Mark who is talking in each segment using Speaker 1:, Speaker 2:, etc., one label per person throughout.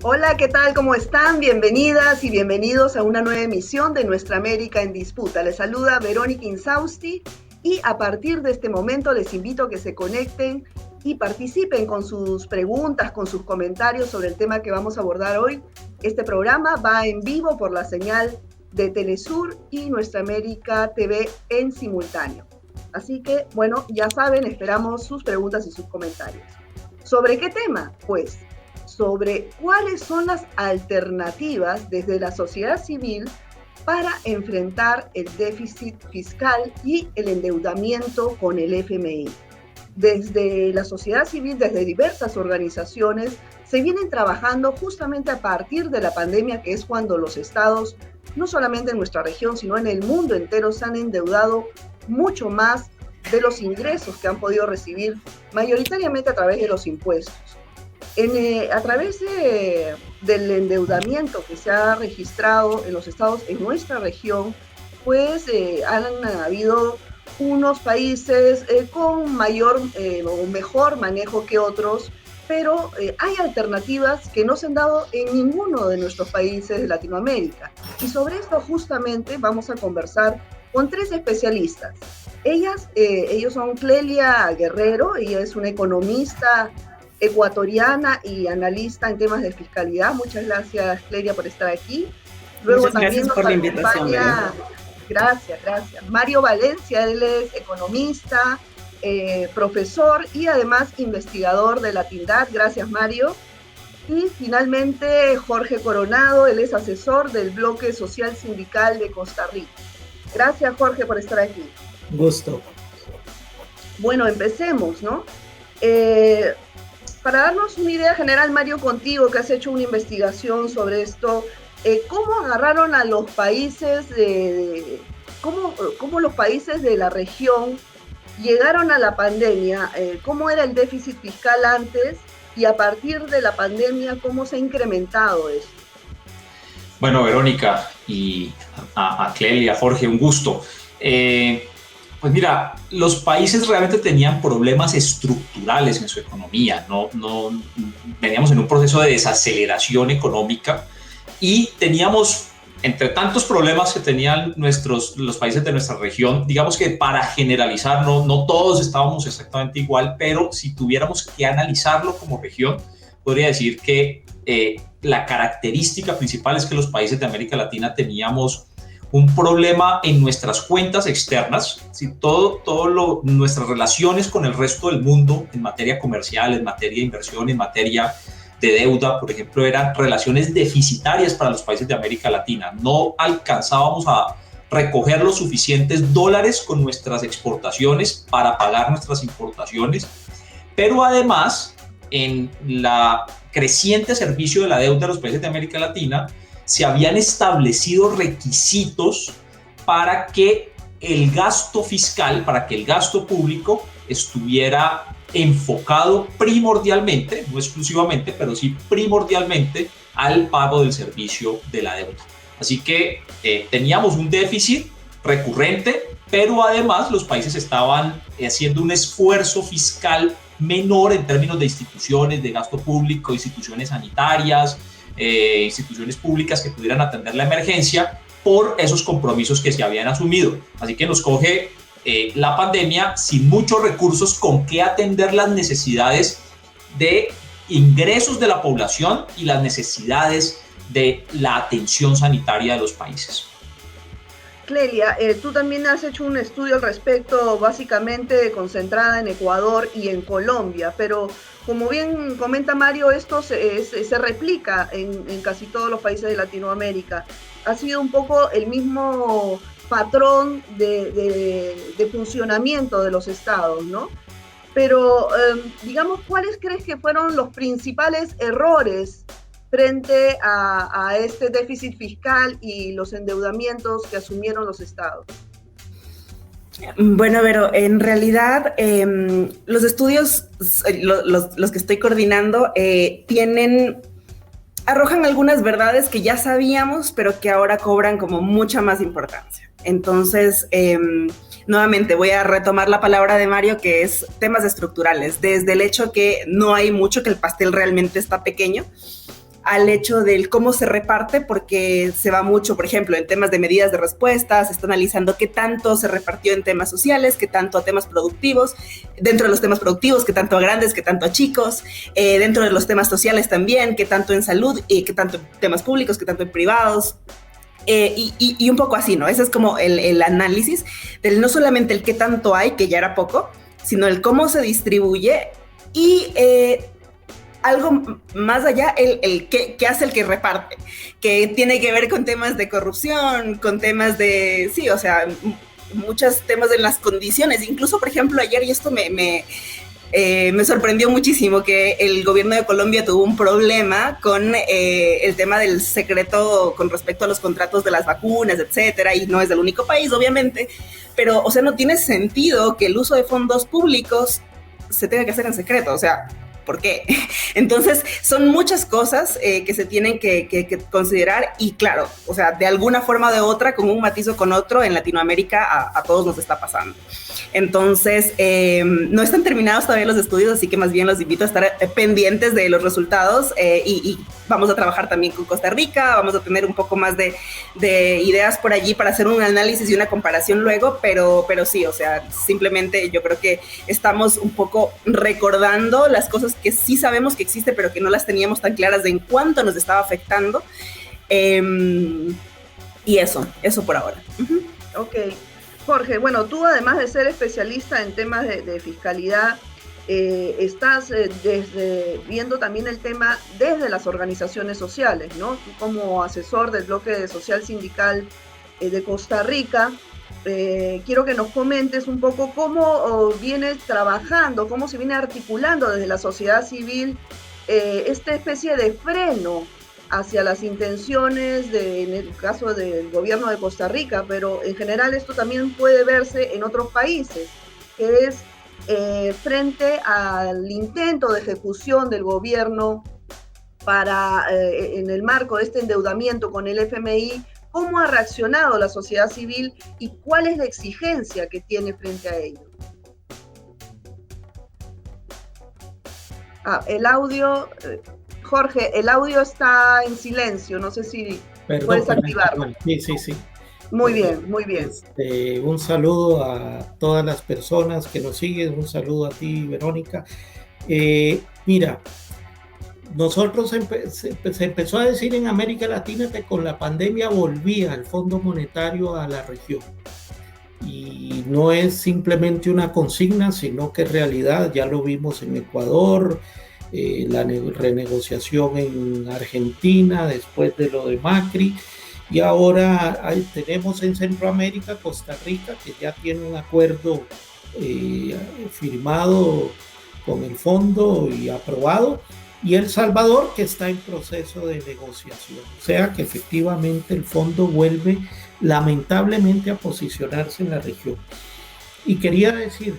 Speaker 1: Hola, ¿qué tal? ¿Cómo están? Bienvenidas y bienvenidos a una nueva emisión de Nuestra América en Disputa. Les saluda Verónica Insausti y a partir de este momento les invito a que se conecten y participen con sus preguntas, con sus comentarios sobre el tema que vamos a abordar hoy. Este programa va en vivo por la señal de Telesur y Nuestra América TV en simultáneo. Así que, bueno, ya saben, esperamos sus preguntas y sus comentarios. ¿Sobre qué tema? Pues sobre cuáles son las alternativas desde la sociedad civil para enfrentar el déficit fiscal y el endeudamiento con el FMI. Desde la sociedad civil, desde diversas organizaciones, se vienen trabajando justamente a partir de la pandemia, que es cuando los estados, no solamente en nuestra región, sino en el mundo entero, se han endeudado mucho más de los ingresos que han podido recibir, mayoritariamente a través de los impuestos. A través del endeudamiento que se ha registrado en los estados en nuestra región, pues han habido unos países con mayor o mejor manejo que otros, pero hay alternativas que no se han dado en ninguno de nuestros países de Latinoamérica. Y sobre esto justamente vamos a conversar con tres especialistas. Ellos son Clelia Guerrero, ella es una economista ecuatoriana y analista en temas de fiscalidad. Muchas gracias, Clelia, por estar aquí. Luego
Speaker 2: Muchas gracias por la invitación.
Speaker 1: Gracias. Mario Valencia, él es economista, profesor y además investigador de la Tindad. Gracias, Mario. Y finalmente, Jorge Coronado, él es asesor del Bloque Social Sindical de Costa Rica. Gracias, Jorge, por estar aquí.
Speaker 2: Gusto.
Speaker 1: Bueno, empecemos, ¿no? Para darnos una idea general, Mario, contigo, que has hecho una investigación sobre esto, ¿cómo agarraron a los países cómo los países de la región llegaron a la pandemia? ¿Cómo era el déficit fiscal antes? Y a partir de la pandemia, ¿cómo se ha incrementado eso?
Speaker 3: Bueno, Verónica y a Clelia, a Jorge, un gusto. Pues mira, los países realmente tenían problemas estructurales en su economía, no veníamos en un proceso de desaceleración económica y teníamos, entre tantos problemas que tenían los países de nuestra región, digamos que para generalizar, no todos estábamos exactamente igual, pero si tuviéramos que analizarlo como región, podría decir que la característica principal es que los países de América Latina teníamos un problema en nuestras cuentas externas, ¿sí? Nuestras relaciones con el resto del mundo en materia comercial, en materia de inversión, en materia de deuda, por ejemplo, eran relaciones deficitarias para los países de América Latina. No alcanzábamos a recoger los suficientes dólares con nuestras exportaciones para pagar nuestras importaciones, pero además, en la creciente servicio de la deuda de los países de América Latina, se habían establecido requisitos para que el gasto fiscal, para que el gasto público estuviera enfocado primordialmente, no exclusivamente, pero sí primordialmente al pago del servicio de la deuda. Así que teníamos un déficit recurrente, pero además los países estaban haciendo un esfuerzo fiscal menor en términos de instituciones, de gasto público, instituciones sanitarias, instituciones públicas que pudieran atender la emergencia por esos compromisos que se habían asumido. Así que nos coge la pandemia sin muchos recursos con qué atender las necesidades de ingresos de la población y las necesidades de la atención sanitaria de los países.
Speaker 1: Clelia, tú también has hecho un estudio al respecto, básicamente concentrada en Ecuador y en Colombia, pero como bien comenta Mario, esto se replica en casi todos los países de Latinoamérica. Ha sido un poco el mismo patrón de funcionamiento de los estados, ¿no? Pero, digamos, ¿cuáles crees que fueron los principales errores frente a este déficit fiscal y los endeudamientos que asumieron los estados?
Speaker 2: Bueno, pero en realidad los estudios, los que estoy coordinando, arrojan algunas verdades que ya sabíamos, pero que ahora cobran como mucha más importancia. Entonces, nuevamente voy a retomar la palabra de Mario, que es temas estructurales, desde el hecho que no hay mucho, que el pastel realmente está pequeño, al hecho del cómo se reparte, porque se va mucho, por ejemplo, en temas de medidas de respuesta, se está analizando qué tanto se repartió en temas sociales, qué tanto a temas productivos, dentro de los temas productivos, qué tanto a grandes, qué tanto a chicos, dentro de los temas sociales también, qué tanto en salud, qué tanto en temas públicos, qué tanto en privados. Y un poco así, ¿no? Ese es como el análisis del no solamente el qué tanto hay, que ya era poco, sino el cómo se distribuye y algo más allá, el qué hace el que reparte, que tiene que ver con temas de corrupción, con temas de, sí, o sea, muchos temas de las condiciones. Incluso, por ejemplo, ayer, y esto me sorprendió muchísimo, que el gobierno de Colombia tuvo un problema con el tema del secreto con respecto a los contratos de las vacunas, etcétera, y no es el único país, obviamente, pero, o sea, no tiene sentido que el uso de fondos públicos se tenga que hacer en secreto, o sea, ¿por qué? Entonces, son muchas cosas que se tienen que considerar y claro, o sea, de alguna forma o de otra, con un matiz o con otro, en Latinoamérica a todos nos está pasando. Entonces, no están terminados todavía los estudios, así que más bien los invito a estar pendientes de los resultados y vamos a trabajar también con Costa Rica, vamos a tener un poco más de ideas por allí para hacer un análisis y una comparación luego, pero sí, o sea, simplemente yo creo que estamos un poco recordando las cosas que sí sabemos que existe, pero que no las teníamos tan claras de en cuánto nos estaba afectando. Y eso por ahora. Uh-huh.
Speaker 1: Ok. Jorge, bueno, tú además de ser especialista en temas de fiscalidad, estás viendo también el tema desde las organizaciones sociales, ¿no? Tú como asesor del bloque social sindical de Costa Rica, quiero que nos comentes un poco cómo vienes trabajando, cómo se viene articulando desde la sociedad civil esta especie de freno hacia las intenciones en el caso del gobierno de Costa Rica, pero en general esto también puede verse en otros países, que es frente al intento de ejecución del gobierno para, en el marco de este endeudamiento con el FMI, cómo ha reaccionado la sociedad civil y cuál es la exigencia que tiene frente a ello. El audio... Jorge, el audio está en silencio, no sé si puedes activarlo.
Speaker 4: Sí.
Speaker 1: Muy bien, muy bien.
Speaker 4: Un saludo a todas las personas que nos siguen, un saludo a ti, Verónica. Mira, nosotros se empezó a decir en América Latina que con la pandemia volvía el Fondo Monetario a la región. Y no es simplemente una consigna, sino que en realidad ya lo vimos en Ecuador, la renegociación en Argentina después de lo de Macri, y ahora tenemos en Centroamérica Costa Rica, que ya tiene un acuerdo firmado con el fondo y aprobado, y El Salvador, que está en proceso de negociación. O sea que efectivamente el fondo vuelve lamentablemente a posicionarse en la región. Y quería decir,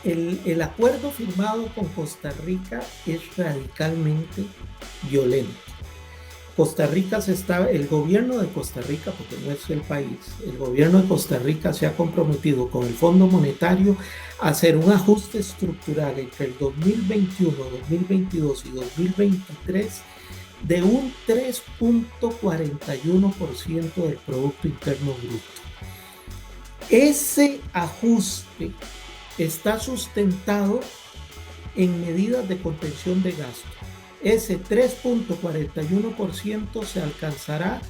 Speaker 4: el acuerdo firmado con Costa Rica es radicalmente violento. El gobierno de Costa Rica, porque no es el país, el gobierno de Costa Rica se ha comprometido con el Fondo Monetario a hacer un ajuste estructural entre el 2021, 2022 y 2023 de un 3.41% del Producto Interno Bruto. Ese ajuste está sustentado en medidas de contención de gasto. Ese 3.41% se alcanzará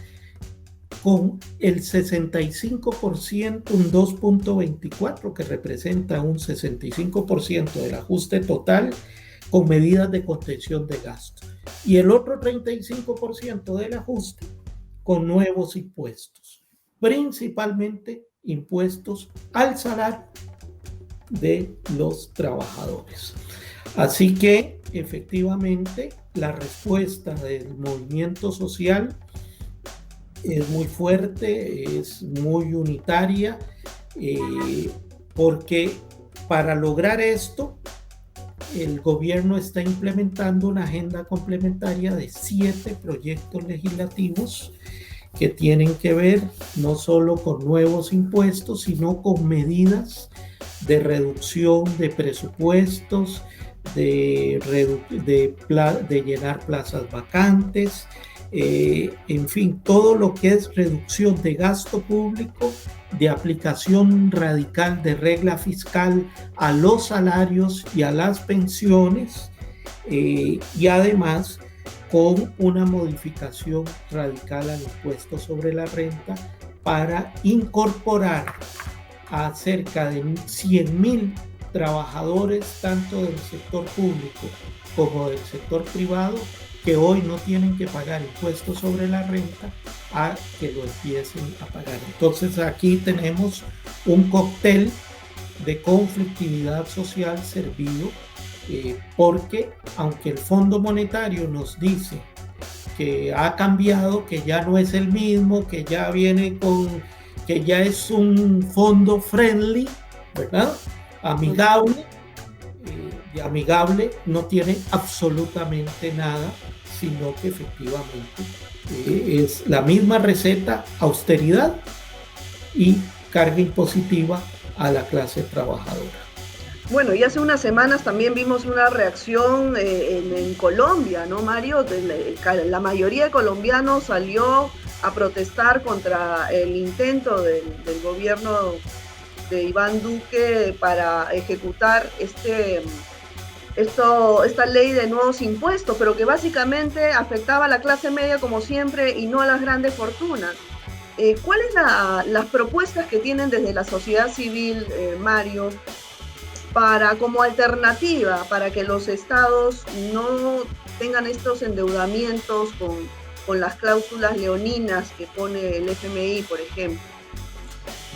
Speaker 4: con el 65%, un 2.24%, que representa un 65% del ajuste total con medidas de contención de gasto. Y el otro 35% del ajuste con nuevos impuestos, principalmente impuestos al salario de los trabajadores. Así que efectivamente la respuesta del movimiento social es muy fuerte, es muy unitaria, porque para lograr esto el gobierno está implementando una agenda complementaria de 7 proyectos legislativos que tienen que ver no solo con nuevos impuestos, sino con medidas de reducción de presupuestos, de llenar plazas vacantes, en fin, todo lo que es reducción de gasto público, de aplicación radical de regla fiscal a los salarios y a las pensiones, y además con una modificación radical al impuesto sobre la renta para incorporar a cerca de 100.000 trabajadores, tanto del sector público como del sector privado, que hoy no tienen que pagar impuestos sobre la renta, a que lo empiecen a pagar. Entonces aquí tenemos un cóctel de conflictividad social servido, porque aunque el Fondo Monetario nos dice que ha cambiado, que ya no es el mismo, que ya viene que ya es un fondo friendly, ¿verdad? Amigable, de amigable no tiene absolutamente nada, sino que efectivamente es la misma receta: austeridad y carga impositiva a la clase trabajadora.
Speaker 1: Bueno, y hace unas semanas también vimos una reacción en Colombia, ¿no, Mario? La mayoría de colombianos salió a protestar contra el intento del gobierno de Iván Duque para ejecutar esta ley de nuevos impuestos, pero que básicamente afectaba a la clase media como siempre y no a las grandes fortunas. ¿Cuáles son las propuestas que tienen desde la sociedad civil, Mario, como alternativa para que los estados no tengan estos endeudamientos con las cláusulas leoninas que pone el FMI, por ejemplo?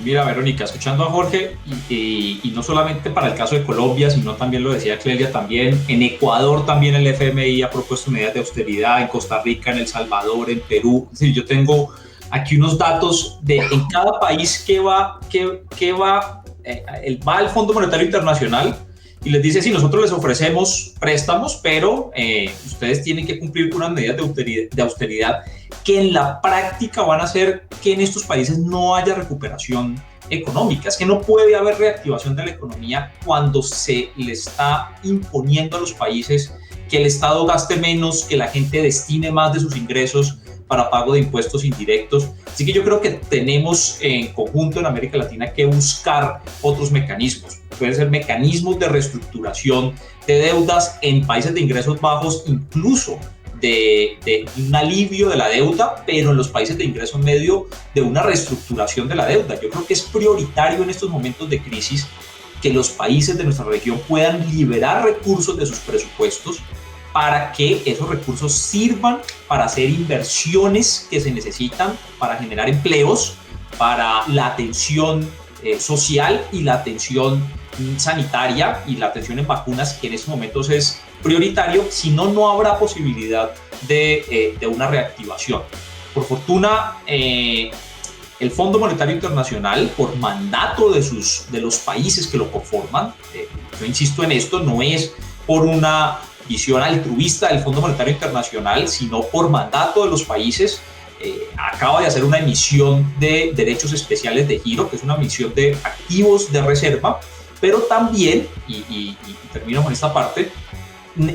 Speaker 3: Mira, Verónica, escuchando a Jorge, y no solamente para el caso de Colombia, sino también lo decía Clelia, también en Ecuador también el FMI ha propuesto medidas de austeridad, en Costa Rica, en El Salvador, en Perú. Es decir, yo tengo aquí unos datos de en cada país que va al Fondo Monetario Internacional y les dice: si nosotros les ofrecemos préstamos, pero ustedes tienen que cumplir con unas medidas de austeridad que en la práctica van a hacer que en estos países no haya recuperación económica. Es que no puede haber reactivación de la economía cuando se le está imponiendo a los países que el Estado gaste menos, que la gente destine más de sus ingresos para pago de impuestos indirectos. Así que yo creo que tenemos en conjunto en América Latina que buscar otros mecanismos. Pueden ser mecanismos de reestructuración de deudas en países de ingresos bajos, incluso de un alivio de la deuda, pero en los países de ingreso medio de una reestructuración de la deuda. Yo creo que es prioritario en estos momentos de crisis que los países de nuestra región puedan liberar recursos de sus presupuestos para que esos recursos sirvan para hacer inversiones que se necesitan para generar empleos, para la atención social y la atención sanitaria y la atención en vacunas, que en estos momentos es prioritario. Si no, no habrá posibilidad de una reactivación. Por fortuna, el Fondo Monetario Internacional, por mandato de los países que lo conforman, yo insisto en esto, no es por una visión altruista del Fondo Monetario Internacional, sino por mandato de los países, acaba de hacer una emisión de derechos especiales de giro, que es una emisión de activos de reserva, pero también, y termino con esta parte,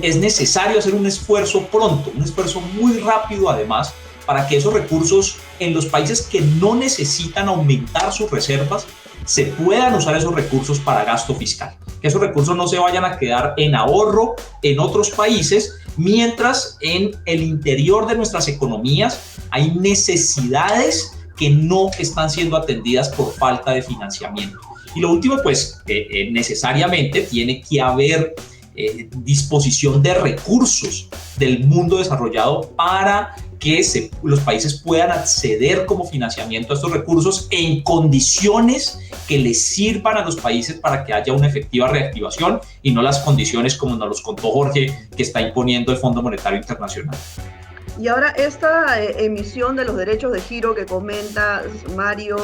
Speaker 3: es necesario hacer un esfuerzo pronto, un esfuerzo muy rápido además, para que esos recursos en los países que no necesitan aumentar sus reservas, se puedan usar esos recursos para gasto fiscal. Que esos recursos no se vayan a quedar en ahorro en otros países, mientras en el interior de nuestras economías hay necesidades que no están siendo atendidas por falta de financiamiento. Y lo último, pues, necesariamente tiene que haber disposición de recursos del mundo desarrollado para que los países puedan acceder como financiamiento a estos recursos en condiciones que les sirvan a los países para que haya una efectiva reactivación y no las condiciones, como nos los contó Jorge, que está imponiendo el Fondo Monetario Internacional.
Speaker 1: Y ahora esta emisión de los derechos de giro que comenta Mario,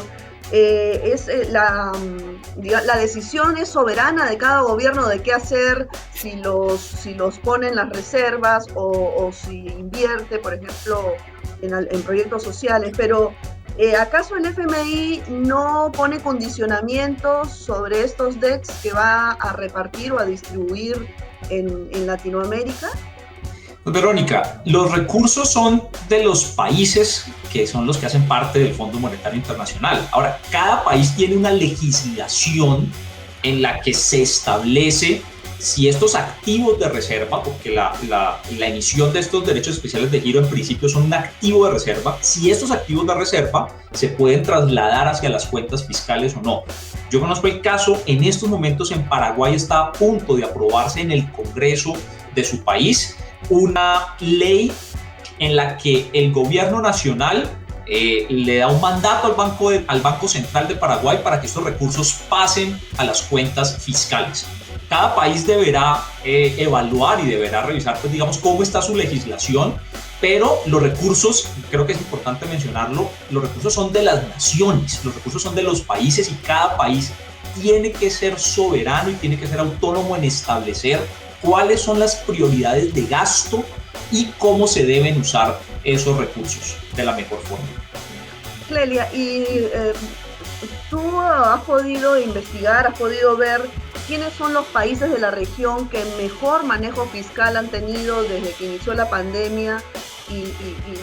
Speaker 1: la decisión es soberana de cada gobierno de qué hacer, si los pone en las reservas o si invierte, por ejemplo, en proyectos sociales, pero ¿Acaso el FMI no pone condicionamientos sobre estos DECs que va a repartir o a distribuir en Latinoamérica?
Speaker 3: Pues Verónica, los recursos son de los países que son los que hacen parte del Fondo Monetario Internacional. Ahora, cada país tiene una legislación en la que se establece si estos activos de reserva, porque la emisión de estos derechos especiales de giro en principio son un activo de reserva, si estos activos de reserva se pueden trasladar hacia las cuentas fiscales o no. Yo conozco el caso, en estos momentos en Paraguay está a punto de aprobarse en el Congreso de su país una ley en la que el gobierno nacional le da un mandato al Banco Central de Paraguay para que estos recursos pasen a las cuentas fiscales. Cada país deberá evaluar y deberá revisar, pues, digamos, cómo está su legislación, pero los recursos, creo que es importante mencionarlo, los recursos son de las naciones, los recursos son de los países y cada país tiene que ser soberano y tiene que ser autónomo en establecer cuáles son las prioridades de gasto y cómo se deben usar esos recursos de la mejor forma.
Speaker 1: Clelia, y tú has podido investigar, has podido ver quiénes son los países de la región que mejor manejo fiscal han tenido desde que inició la pandemia y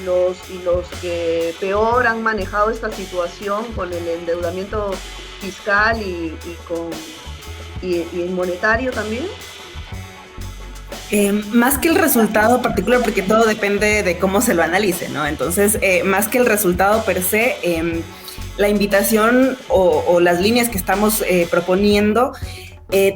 Speaker 1: los que peor han manejado esta situación con el endeudamiento fiscal y monetario también.
Speaker 2: Más que el resultado particular, porque todo depende de cómo se lo analice, ¿no? Entonces, más que el resultado per se, la invitación o las líneas que estamos proponiendo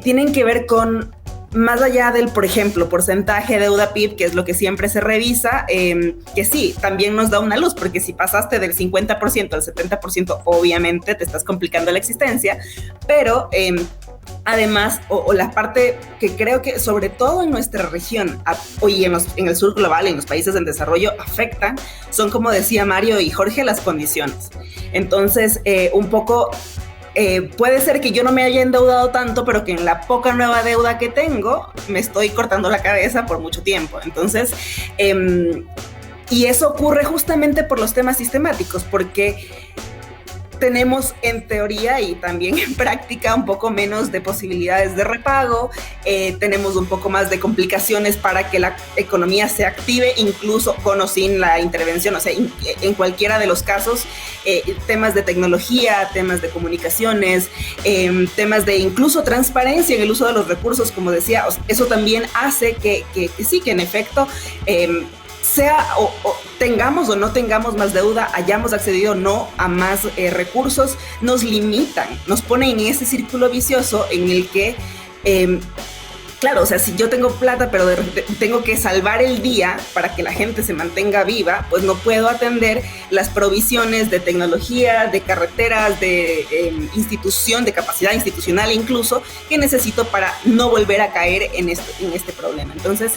Speaker 2: tienen que ver con, más allá del, por ejemplo, porcentaje de deuda PIB, que es lo que siempre se revisa, que sí, también nos da una luz, porque si pasaste del 50% al 70%, obviamente te estás complicando la existencia, pero además, o la parte que creo que sobre todo en nuestra región y en el sur global, en los países en desarrollo, afectan, son, como decía Mario y Jorge, las condiciones. Entonces, un poco puede ser que yo no me haya endeudado tanto, pero que en la poca nueva deuda que tengo me estoy cortando la cabeza por mucho tiempo. Entonces, y eso ocurre justamente por los temas sistemáticos, porque tenemos en teoría y también en práctica un poco menos de posibilidades de repago, tenemos un poco más de complicaciones para que la economía se active, incluso con o sin la intervención, o sea, en cualquiera de los casos, temas de tecnología, temas de comunicaciones, temas de incluso transparencia en el uso de los recursos, como decía, eso también hace que sí, que en efecto sea o tengamos o no tengamos más deuda, hayamos accedido o no a más recursos, nos limitan, nos ponen en ese círculo vicioso en el que, claro, o sea, si yo tengo plata pero tengo que salvar el día para que la gente se mantenga viva, pues no puedo atender las provisiones de tecnología, de carreteras, de institución, de capacidad institucional incluso, que necesito para no volver a caer en este problema. Entonces,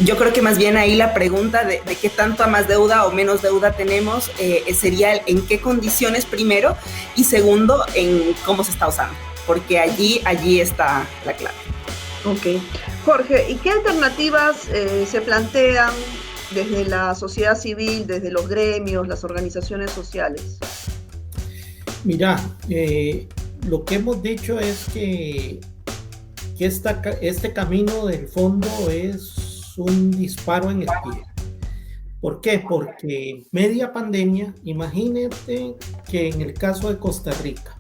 Speaker 2: yo creo que más bien ahí la pregunta de qué tanto a más deuda o menos deuda tenemos sería en qué condiciones primero y segundo en cómo se está usando, porque allí está la clave.
Speaker 1: Ok. Jorge, ¿y qué alternativas se plantean desde la sociedad civil, desde los gremios, las organizaciones sociales?
Speaker 4: Mira, lo que hemos dicho es que este camino del fondo es un disparo en el pie. ¿Por qué? Porque media pandemia, imagínate que en el caso de Costa Rica,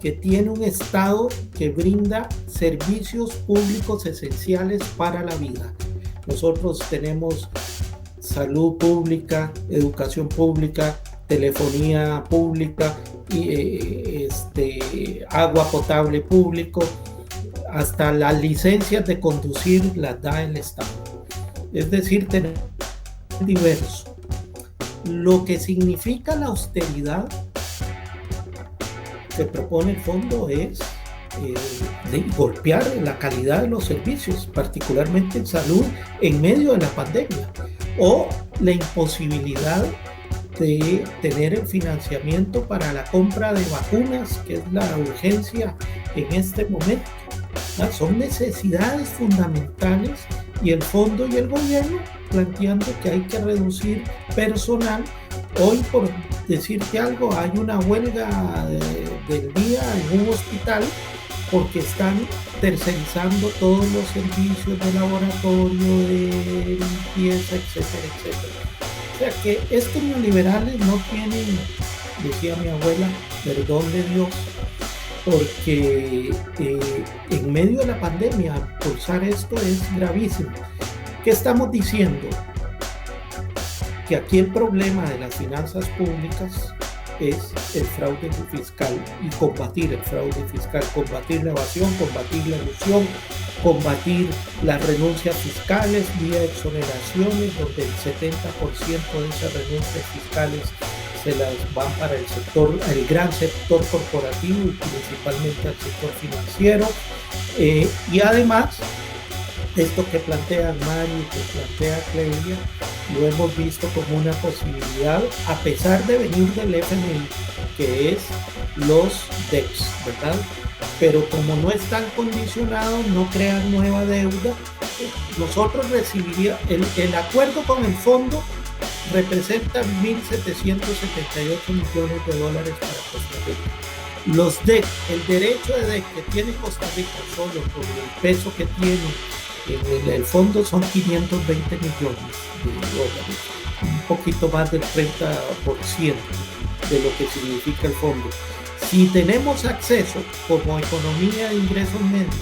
Speaker 4: que tiene un Estado que brinda servicios públicos esenciales para la vida. Nosotros tenemos salud pública, educación pública, telefonía pública, agua potable público, hasta las licencias de conducir las da el Estado. Es decir, tenemos diverso. Lo que significa la austeridad que propone el fondo es de golpear la calidad de los servicios, particularmente en salud, en medio de la pandemia, o la imposibilidad de tener el financiamiento para la compra de vacunas, que es la urgencia en este momento. Son necesidades fundamentales y el fondo y el gobierno planteando que hay que reducir personal. Hoy, por decirte algo, hay una huelga del día en un hospital porque están tercerizando todos los servicios de laboratorio, de limpieza, etcétera, etcétera. O sea que estos neoliberales no tienen, decía mi abuela, perdón de Dios, porque en medio de la pandemia impulsar esto es gravísimo. ¿Qué estamos diciendo? Que aquí el problema de las finanzas públicas es el fraude fiscal y combatir el fraude fiscal, combatir la evasión, combatir la elusión, combatir las renuncias fiscales vía exoneraciones, donde el 70% de esas renuncias fiscales se las van para el sector, el gran sector corporativo y principalmente al sector financiero. Y además, esto que plantea Mario y que plantea Clelia, lo hemos visto como una posibilidad, a pesar de venir del FMI, que es los DEX, ¿verdad? Pero como no están condicionados, no crean nueva deuda, nosotros recibiríamos, el acuerdo con el fondo representa 1.778 millones de dólares para Costa Rica. Los DEC, el derecho de DEC que tiene Costa Rica solo por el peso que tiene en el fondo son 520 millones de dólares, un poquito más del 30% de lo que significa el fondo. Si tenemos acceso como economía de ingresos medios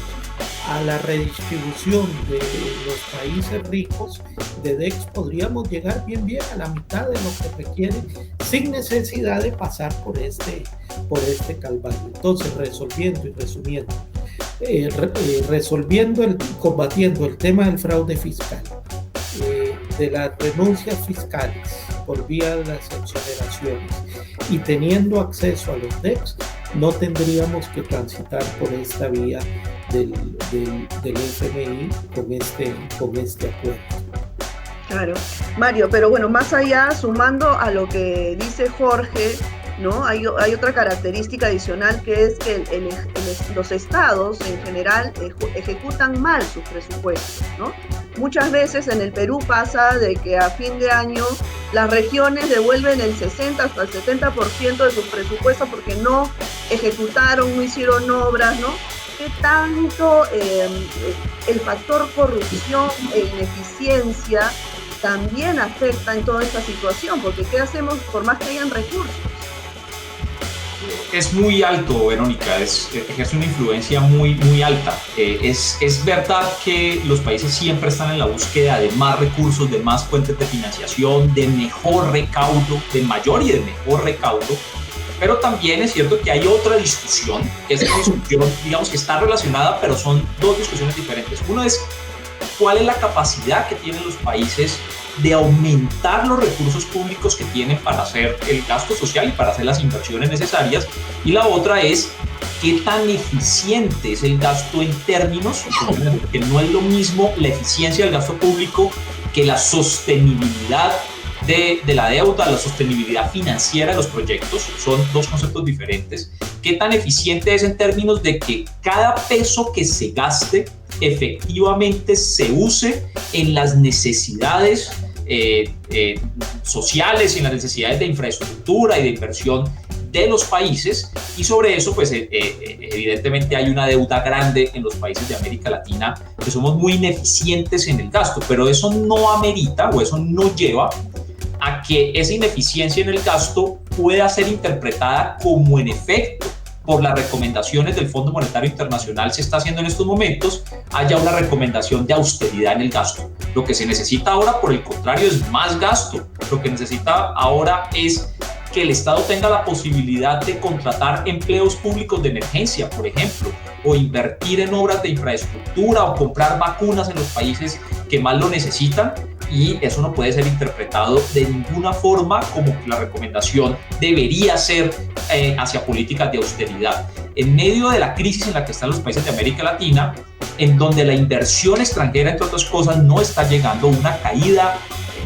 Speaker 4: a la redistribución de los países ricos de DEX, podríamos llegar bien a la mitad de lo que requiere sin necesidad de pasar por este calvario. Entonces, resolviendo y resumiendo, combatiendo el tema del fraude fiscal, de las renuncias fiscales por vía de las exoneraciones y teniendo acceso a los DEX, no tendríamos que transitar por esta vía del FMI con este acuerdo.
Speaker 1: Claro, Mario, pero bueno, más allá, sumando a lo que dice Jorge, ¿no? Hay otra característica adicional, que es que los estados en general ejecutan mal sus presupuestos, ¿no? Muchas veces en el Perú pasa de que a fin de año las regiones devuelven el 60 hasta el 70% de sus presupuestos porque no ejecutaron, no hicieron obras, ¿no? ¿Qué tanto el factor corrupción e ineficiencia también afecta en toda esta situación? Porque ¿qué hacemos por más que hayan recursos?
Speaker 3: Es muy alto, Verónica, ejerce una influencia muy, muy alta. Es verdad que los países siempre están en la búsqueda de más recursos, de más fuentes de financiación, de mejor recaudo, de mayor y de mejor recaudo, pero también es cierto que hay otra discusión, que es una discusión, digamos, que está relacionada, pero son dos discusiones diferentes. Uno es cuál es la capacidad que tienen los países de aumentar los recursos públicos que tienen para hacer el gasto social y para hacer las inversiones necesarias, y la otra es qué tan eficiente es el gasto en términos, porque no es lo mismo la eficiencia del gasto público que la sostenibilidad de la deuda, la sostenibilidad financiera de los proyectos. Son dos conceptos diferentes. Qué tan eficiente es en términos de que cada peso que se gaste efectivamente se use en las necesidades sociales y en las necesidades de infraestructura y de inversión de los países, y sobre eso pues evidentemente hay una deuda grande en los países de América Latina, que somos muy ineficientes en el gasto, pero eso no amerita o eso no lleva a que esa ineficiencia en el gasto pueda ser interpretada como en efecto por las recomendaciones del Fondo Monetario Internacional se está haciendo en estos momentos, haya una recomendación de austeridad en el gasto. Lo que se necesita ahora, por el contrario, es más gasto. Lo que necesita ahora es que el Estado tenga la posibilidad de contratar empleos públicos de emergencia, por ejemplo, o invertir en obras de infraestructura o comprar vacunas en los países que más lo necesitan, y eso no puede ser interpretado de ninguna forma como que la recomendación debería ser hacia políticas de austeridad. En medio de la crisis en la que están los países de América Latina, en donde la inversión extranjera, entre otras cosas, no está llegando, una caída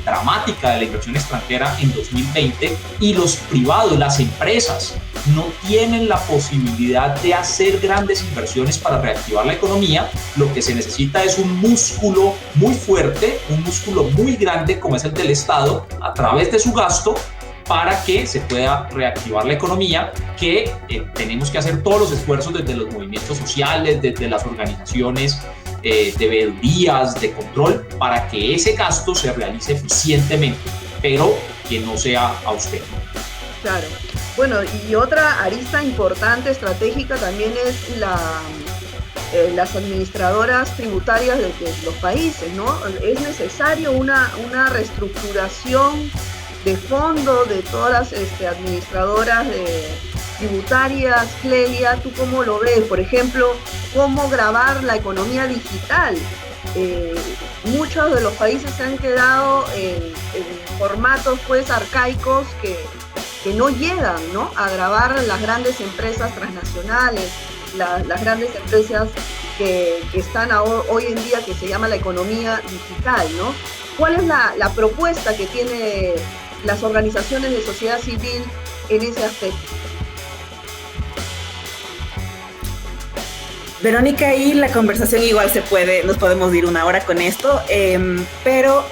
Speaker 3: dramática de la inversión extranjera en 2020, y los privados, las empresas, no tienen la posibilidad de hacer grandes inversiones para reactivar la economía. Lo que se necesita es un músculo muy fuerte, un músculo muy grande como es el del Estado, a través de su gasto, para que se pueda reactivar la economía, que tenemos que hacer todos los esfuerzos desde los movimientos sociales, desde las organizaciones de veedurías, de control, para que ese gasto se realice eficientemente, pero que no sea austero.
Speaker 1: Claro. Bueno, y otra arista importante, estratégica, también es las administradoras tributarias de los países, ¿no? Es necesario una reestructuración de fondo de todas las administradoras tributarias. Clelia, ¿tú cómo lo ves? Por ejemplo, ¿cómo grabar la economía digital? Muchos de los países se han quedado en formatos pues arcaicos que no llegan, ¿no?, a grabar las grandes empresas transnacionales, las grandes empresas que están hoy en día, que se llama la economía digital, ¿no? ¿Cuál es la propuesta que tienen las organizaciones de sociedad civil en ese aspecto?
Speaker 2: Verónica, ahí la conversación igual nos podemos ir una hora con esto, pero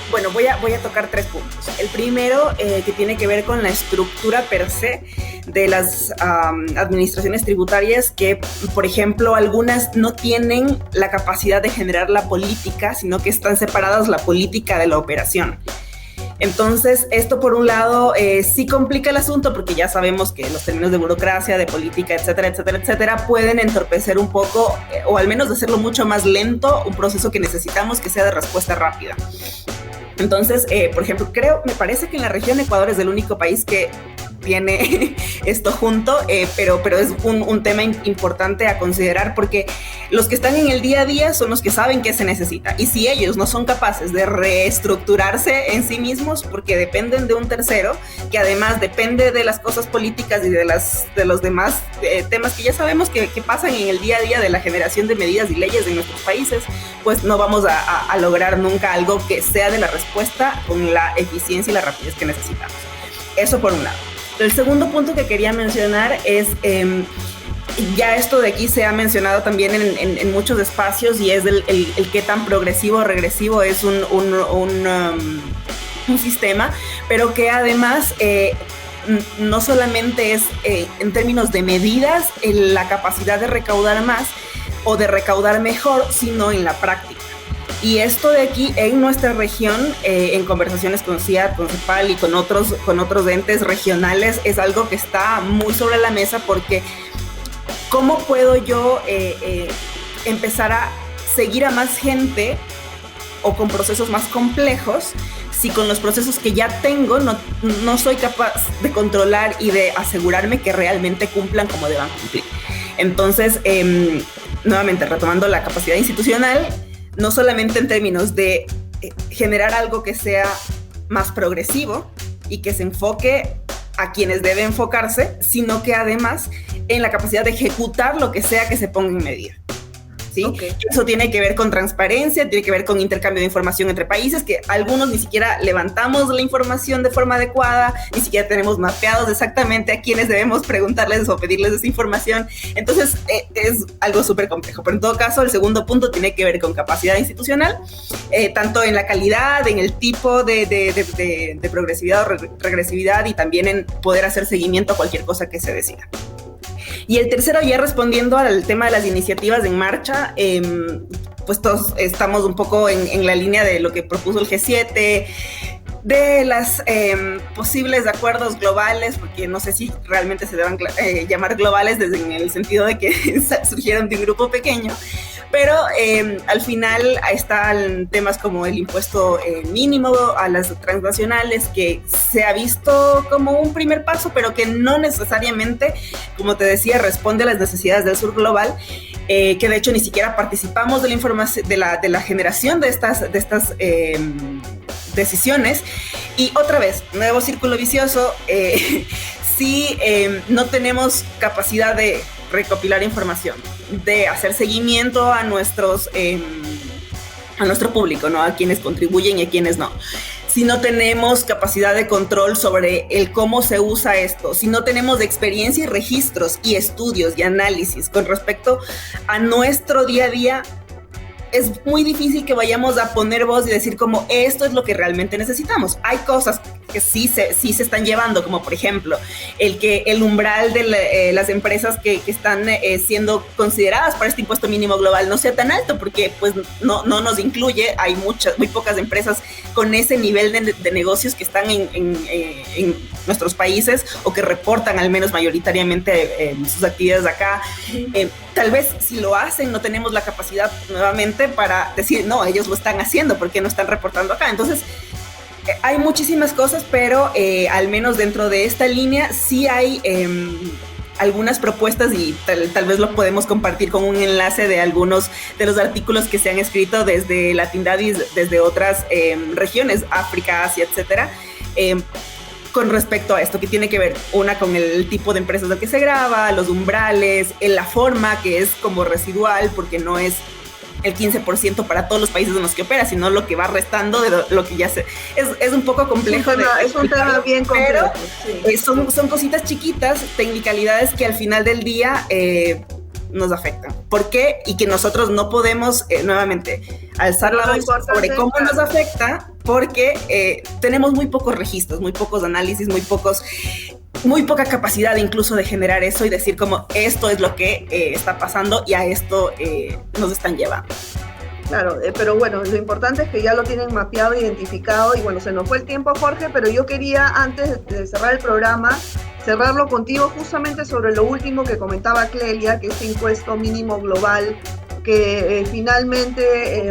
Speaker 2: bueno, voy a tocar 3 puntos. El primero, que tiene que ver con la estructura per se de las administraciones tributarias, que, por ejemplo, algunas no tienen la capacidad de generar la política, sino que están separadas la política de la operación. Entonces, esto por un lado sí complica el asunto, porque ya sabemos que los términos de burocracia, de política, etcétera, etcétera, etcétera, pueden entorpecer un poco, o al menos hacerlo mucho más lento, un proceso que necesitamos que sea de respuesta rápida. Entonces, por ejemplo, me parece que en la región Ecuador es el único país que tiene esto junto, pero es un tema importante a considerar, porque los que están en el día a día son los que saben qué se necesita, y si ellos no son capaces de reestructurarse en sí mismos, porque dependen de un tercero, que además depende de las cosas políticas y de los demás temas que ya sabemos que pasan en el día a día de la generación de medidas y leyes de nuestros países, pues no vamos a lograr nunca algo que sea de la respuesta con la eficiencia y la rapidez que necesitamos. Eso por un lado. El segundo punto que quería mencionar es, ya esto de aquí se ha mencionado también en muchos espacios, y es el qué tan progresivo o regresivo es un sistema, pero que además no solamente es en términos de medidas, la capacidad de recaudar más o de recaudar mejor, sino en la práctica. Y esto de aquí en nuestra región, en conversaciones con CIAT, con CEPAL y con otros entes regionales, es algo que está muy sobre la mesa, porque ¿cómo puedo yo empezar a seguir a más gente o con procesos más complejos si con los procesos que ya tengo no soy capaz de controlar y de asegurarme que realmente cumplan como deban cumplir? Entonces, nuevamente retomando la capacidad institucional, no solamente en términos de generar algo que sea más progresivo y que se enfoque a quienes debe enfocarse, sino que además en la capacidad de ejecutar lo que sea que se ponga en medida. ¿Sí? Okay. Eso tiene que ver con transparencia, tiene que ver con intercambio de información entre países, que algunos ni siquiera levantamos la información de forma adecuada, ni siquiera tenemos mapeados exactamente a quienes debemos preguntarles o pedirles esa información. Entonces es algo súper complejo, pero en todo caso el segundo punto tiene que ver con capacidad institucional, tanto en la calidad, en el tipo de progresividad o regresividad, y también en poder hacer seguimiento a cualquier cosa que se decida. Y el tercero, ya respondiendo al tema de las iniciativas en marcha, pues todos estamos un poco en la línea de lo que propuso el G7, de las posibles acuerdos globales, porque no sé si realmente se deban llamar globales en el sentido de que surgieron de un grupo pequeño, pero al final están temas como el impuesto mínimo a las transnacionales, que se ha visto como un primer paso, pero que no necesariamente, como te decía, responde a las necesidades del sur global, que de hecho ni siquiera participamos de la información, de la generación de estas decisiones. Y otra vez, nuevo círculo vicioso, si no tenemos capacidad de recopilar información, de hacer seguimiento a nuestro público, ¿no? A quienes contribuyen y a quienes no. Si no tenemos capacidad de control sobre el cómo se usa esto, si no tenemos experiencia y registros y estudios y análisis con respecto a nuestro día a día, es muy difícil que vayamos a poner voz y decir como esto es lo que realmente necesitamos. Hay cosas que sí se están llevando, como por ejemplo el que el umbral de las empresas que están siendo consideradas para este impuesto mínimo global no sea tan alto, porque pues no nos incluye. Hay muy pocas empresas con ese nivel de negocios que están en nuestros países, o que reportan al menos mayoritariamente sus actividades acá. Tal vez si lo hacen no tenemos la capacidad nuevamente para decir, no, ellos lo están haciendo, ¿por qué no están reportando acá? Entonces, hay muchísimas cosas, pero al menos dentro de esta línea sí hay algunas propuestas, y tal vez lo podemos compartir con un enlace de algunos de los artículos que se han escrito desde Latindad y desde otras regiones, África, Asia, etcétera, con respecto a esto, que tiene que ver, una, con el tipo de empresas del que se graba, los umbrales, la forma que es como residual, porque no es el 15% para todos los países en los que opera, sino lo que va restando de lo que ya se... Es un poco complejo.
Speaker 1: Es un tema bien complejo.
Speaker 2: Pero sí, son cositas chiquitas, tecnicalidades que al final del día nos afectan. ¿Por qué? Y que nosotros no podemos, nuevamente, alzar la voz sobre cómo nos afecta, porque tenemos muy pocos registros, muy pocos análisis, muy poca capacidad incluso de generar eso y decir como esto es lo que está pasando y a esto nos están llevando.
Speaker 1: Claro, pero bueno, lo importante es que ya lo tienen mapeado, identificado, y bueno, se nos fue el tiempo, Jorge, pero yo quería, antes de cerrar el programa, cerrarlo contigo justamente sobre lo último que comentaba Clelia, que este impuesto mínimo global que finalmente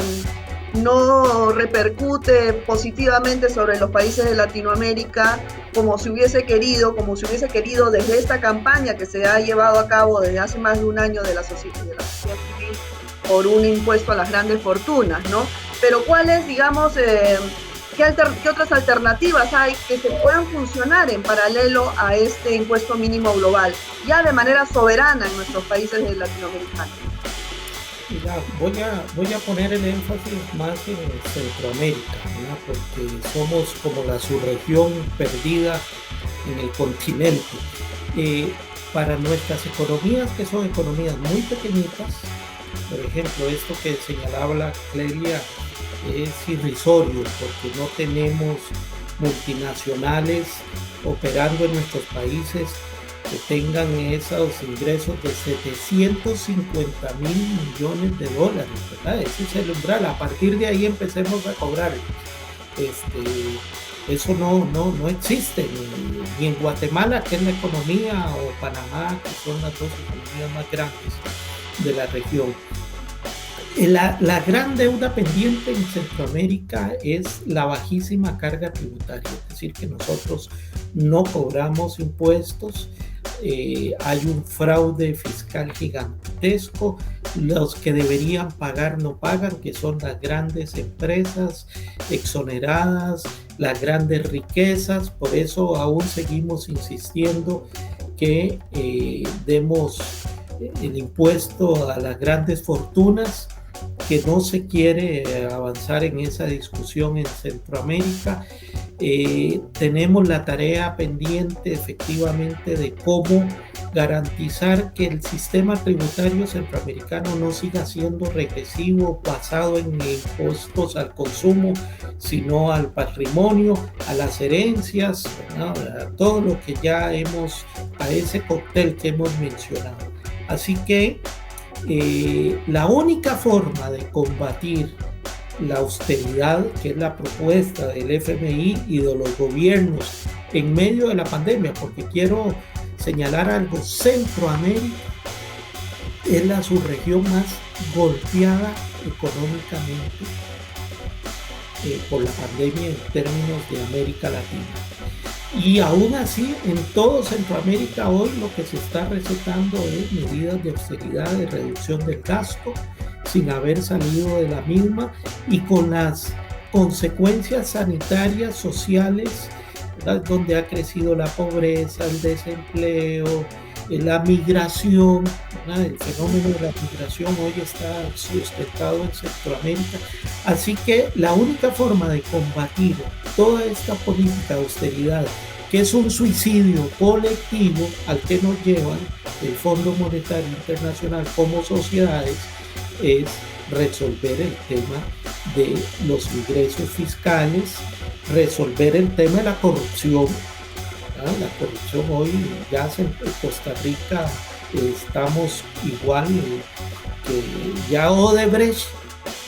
Speaker 1: no repercute positivamente sobre los países de Latinoamérica como se hubiese querido desde esta campaña que se ha llevado a cabo desde hace más de un año de la sociedad civil por un impuesto a las grandes fortunas, ¿no? Pero ¿cuáles, digamos, qué otras alternativas hay que se puedan funcionar en paralelo a este impuesto mínimo global, ya de manera soberana en nuestros países latinoamericanos?
Speaker 4: Mira, voy a poner el énfasis más en Centroamérica, ¿no? Porque somos como la subregión perdida en el continente. Para nuestras economías, que son economías muy pequeñitas, por ejemplo, esto que señalaba la Clelia es irrisorio, porque no tenemos multinacionales operando en nuestros países que tengan esos ingresos de 750 mil millones de dólares, ¿verdad? Ese es el umbral. A partir de ahí empecemos a cobrar. Eso no existe, ni en Guatemala, que es la economía, o Panamá, que son las dos economías más grandes de la región. La gran deuda pendiente en Centroamérica es la bajísima carga tributaria, es decir, que nosotros no cobramos impuestos. Hay un fraude fiscal gigantesco. Los que deberían pagar no pagan, que son las grandes empresas exoneradas, las grandes riquezas. Por eso aún seguimos insistiendo que demos el impuesto a las grandes fortunas, que no se quiere avanzar en esa discusión en Centroamérica. Tenemos la tarea pendiente efectivamente de cómo garantizar que el sistema tributario centroamericano no siga siendo regresivo, basado en impuestos al consumo, sino al patrimonio, a las herencias, ¿no? A todo lo que ya a ese cóctel que hemos mencionado. Así que la única forma de combatir la austeridad, que es la propuesta del FMI y de los gobiernos en medio de la pandemia, porque quiero señalar algo: Centroamérica es la subregión más golpeada económicamente por la pandemia en términos de América Latina. Y aún así, en todo Centroamérica hoy lo que se está recetando es medidas de austeridad, de reducción del gasto, sin haber salido de la misma, y con las consecuencias sanitarias, sociales, ¿verdad? Donde ha crecido la pobreza, el desempleo, la migración, ¿verdad? El fenómeno de la migración hoy está sustentado en Centroamérica. Así que la única forma de combatir toda esta política de austeridad, que es un suicidio colectivo al que nos llevan el Fondo Monetario Internacional como sociedades, es resolver el tema de los ingresos fiscales resolver el tema de la corrupción. La corrupción hoy ya en Costa Rica estamos igual que ya Odebrecht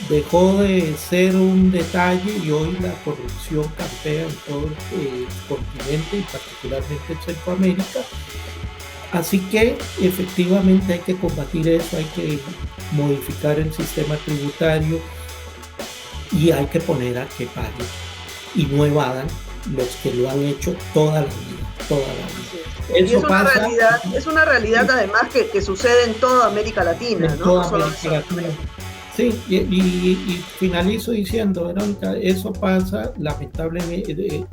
Speaker 4: dejó de ser un detalle y hoy la corrupción campea en todo el continente y particularmente en Centroamérica. Así que efectivamente hay que combatir eso, hay que modificar el sistema tributario y hay que poner a que paguen y no evadan los que lo han hecho toda la vida.
Speaker 1: Eso es una realidad además que sucede en toda América Latina,
Speaker 4: en toda América Latina. Sí, y finalizo diciendo, Verónica, eso pasa lamentablemente,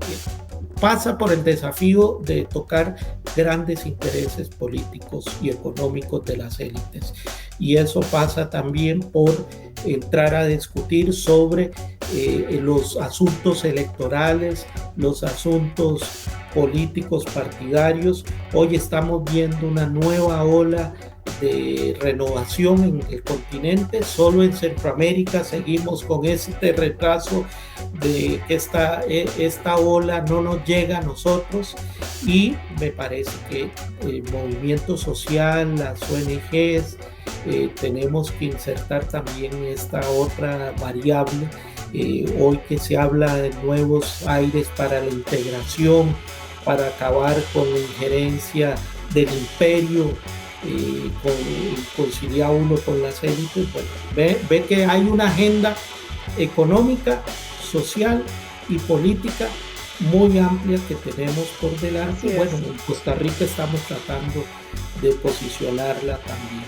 Speaker 4: pasa por el desafío de tocar grandes intereses políticos y económicos de las élites. Y eso pasa también por entrar a discutir sobre los asuntos electorales, los asuntos políticos partidarios. Hoy estamos viendo una nueva ola de renovación en el continente. Solo en Centroamérica seguimos con este retraso de que esta ola no nos llega a nosotros, y me parece que el movimiento social, las ONGs, tenemos que insertar también esta otra variable. Hoy que se habla de nuevos aires para la integración, para acabar con la injerencia del imperio, conciliar uno con las élites. Bueno, ve que hay una agenda económica, social y política muy amplia que tenemos por delante. Bueno, en Costa Rica estamos tratando de posicionarla también.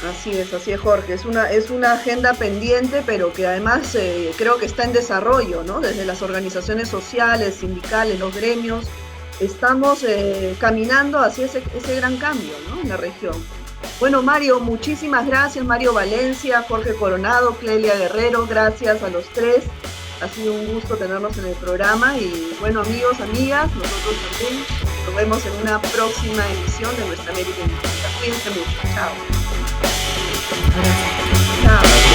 Speaker 1: Así es, Jorge. Es una agenda pendiente, pero que además creo que está en desarrollo, ¿no? Desde las organizaciones sociales, sindicales, los gremios, estamos caminando hacia ese gran cambio, ¿no? En la región. Bueno, Mario, muchísimas gracias. Mario Valencia, Jorge Coronado, Clelia Guerrero, gracias a los tres. Ha sido un gusto tenernos en el programa y bueno, amigos, amigas, nosotros también nos vemos en una próxima emisión de Nuestra América en Disputa. Cuídense mucho. Chao.
Speaker 2: Gracias.
Speaker 1: Chao.